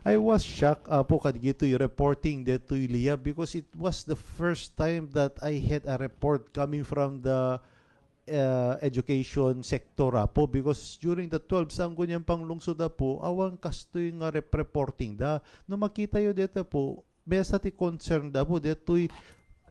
I was shocked po kadto yung reporting dito Lia because it was the first time that I had a report coming from the education sector po because during the 12 sanggo niyang panglungsod po awang kastoy nga reporting da no makita yo dito po besa ti concern da po dito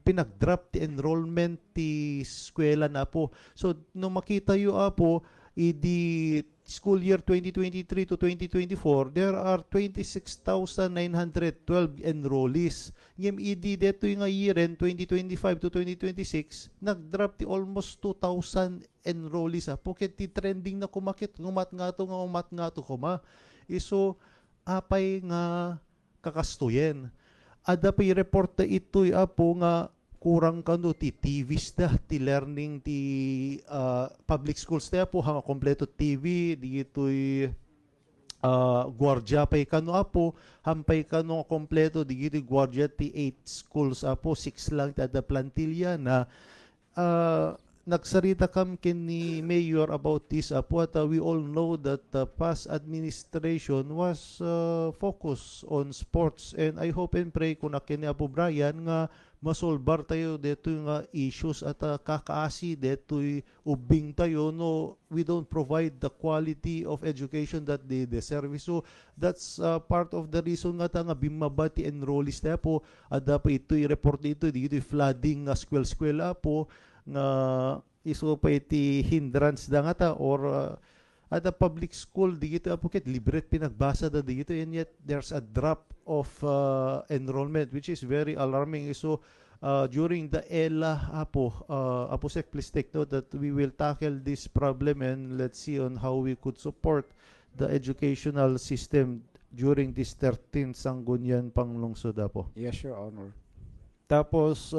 pinag-drop ti enrollment ti eskwela na po. So, nung makita yu po, the school year 2023 to 2024, there are 26,912 enrollees. Ngem idi deto yung year end 2025 to 2026, nag-drop ti almost 2,000 enrollees po. Ket ti trending na kumakit, ngumat nga to kuma. Iso, apay nga kakastuyen ada pa report ta ito'y apo nga kurang kano ti TVs da ti learning ti public schools ta po hanga kompleto TV di ito'y gwardiya pay kano apo hampay kano kompleto di ito'y gwardiya ti 8 schools apo 6 lang ti ada plantilla na nagsarita kam ken ni Mayor about this apo at we all know that the past administration was focused on sports and I hope and pray kung akin ni Apo Brian nga masolbar tayo deto nga issues at kakaasi deto ubing tayo no we don't provide the quality of education that they deserve so that's part of the reason nga ta nga bimabati enrollees tayo po at dapat ito i-report dito dito flooding nga skwel po nga iso pa iti hindrance da nga ta or at a public school dito apoket libre pinagbasa da dito and yet there's a drop of enrollment which is very alarming so during the ELA Aposec please take note that we will tackle this problem and let's see on how we could support the educational system during this 13th Sangguniang Panglungsod po. Yes, Your Honor. Tapos